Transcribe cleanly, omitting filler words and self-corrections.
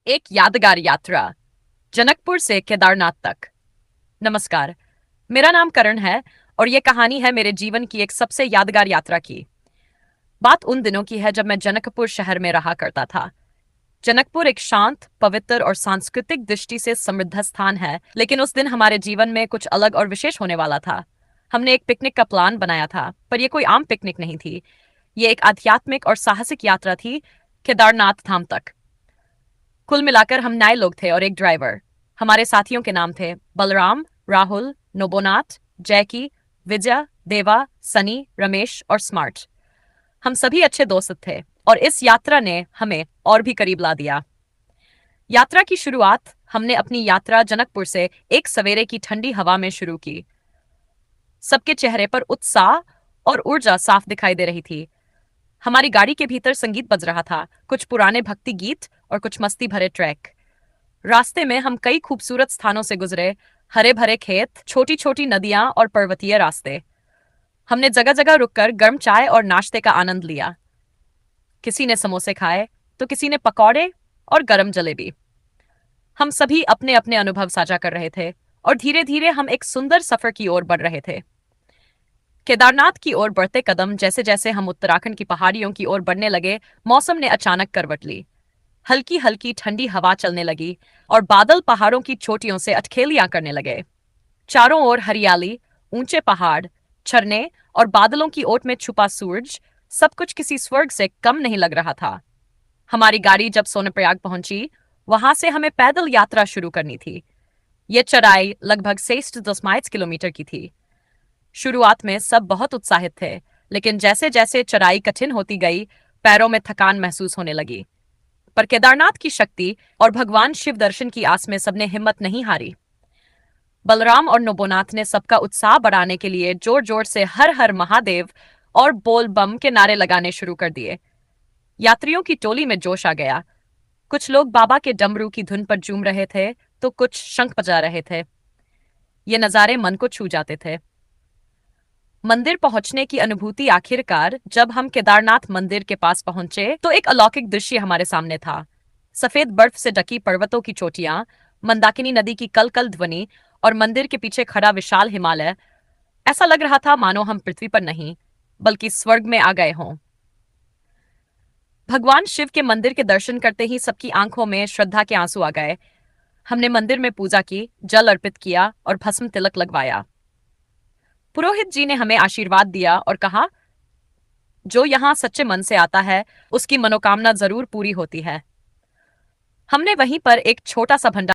एक यादगार यात्रा जनकपुर से केदारनाथ तक। नमस्कार, मेरा नाम करण है और ये कहानी है मेरे जीवन की एक सबसे यादगार यात्रा की। बात उन दिनों की है जब मैं जनकपुर शहर में रहा करता था। जनकपुर एक शांत, पवित्र और सांस्कृतिक दृष्टि से समृद्ध स्थान है, लेकिन उस दिन हमारे जीवन में कुछ अलग और विशेष होने वाला था। हमने एक पिकनिक का प्लान बनाया था, पर यह कोई आम पिकनिक नहीं थी। ये एक आध्यात्मिक और साहसिक यात्रा थी, केदारनाथ धाम तक। कुल मिलाकर हम 9 लोग थे और एक ड्राइवर। हमारे साथियों के नाम थे बलराम, राहुल, नोबोनाथ, जैकी, विजय, देवा, सनी, रमेश और स्मार्ट। हम सभी अच्छे दोस्त थे और इस यात्रा ने हमें और भी करीब ला दिया। यात्रा की शुरुआत हमने अपनी यात्रा जनकपुर से एक सवेरे की ठंडी हवा में शुरू की। सबके चेहरे पर उत्साह और ऊर्जा साफ दिखाई दे रही थी। हमारी गाड़ी के भीतर संगीत बज रहा था, कुछ पुराने भक्ति गीत और कुछ मस्ती भरे ट्रैक। रास्ते में हम कई खूबसूरत स्थानों से गुजरे, हरे भरे खेत, छोटी छोटी नदियां और पर्वतीय रास्ते। हमने जगह जगह रुककर गर्म चाय और नाश्ते का आनंद लिया। किसी ने समोसे खाए तो किसी ने पकौड़े और गरम जलेबी। हम सभी अपने अपने अनुभव साझा कर रहे थे और धीरे धीरे हम एक सुंदर सफर की ओर बढ़ रहे थे। केदारनाथ की ओर बढ़ते कदम जैसे जैसे हम उत्तराखंड की पहाड़ियों की ओर बढ़ने लगे, मौसम ने अचानक करवट ली। हल्की हल्की ठंडी हवा चलने लगी और बादल पहाड़ों की चोटियों से अटखेलियां करने लगे। चारों ओर हरियाली, ऊंचे पहाड़, झरने और बादलों की ओट में छुपा सूरज, सब कुछ किसी स्वर्ग से कम नहीं लग रहा था। हमारी गाड़ी जब सोनप्रयाग पहुंची, वहां से हमें पैदल यात्रा शुरू करनी थी। ये चढ़ाई लगभग 6 किलोमीटर की थी। शुरुआत में सब बहुत उत्साहित थे, लेकिन जैसे जैसे चढ़ाई कठिन होती गई, पैरों में थकान महसूस होने लगी। पर केदारनाथ की शक्ति और भगवान शिव दर्शन की आस में सबने हिम्मत नहीं हारी। बलराम और नोबोनाथ ने सबका उत्साह बढ़ाने के लिए जोर जोर से हर हर महादेव और बोल बम के नारे लगाने शुरू कर दिए। यात्रियों की टोली में जोश आ गया। कुछ लोग बाबा के डमरू की धुन पर झूम रहे थे तो कुछ शंख बजा रहे थे। ये नज़ारे मन को छू जाते थे। मंदिर पहुंचने की अनुभूति आखिरकार जब हम केदारनाथ मंदिर के पास पहुंचे तो एक अलौकिक दृश्य हमारे सामने था। सफेद बर्फ से ढकी पर्वतों की चोटियां, मंदाकिनी नदी की कलकल ध्वनि और मंदिर के पीछे खड़ा विशाल हिमालय। ऐसा लग रहा था मानो हम पृथ्वी पर नहीं बल्कि स्वर्ग में आ गए हों। भगवान शिव के मंदिर के दर्शन करते ही सबकी आंखों में श्रद्धा के आंसू आ गए। हमने मंदिर में पूजा की, जल अर्पित किया और भस्म तिलक लगवाया। पुरोहित जी ने हमें आशीर्वाद दिया और कहा, जो यहाँ सच्चे मन से आता है उसकी मनोकामना जरूर पूरी होती है। हमने वहीं पर एक छोटा सा भंडारा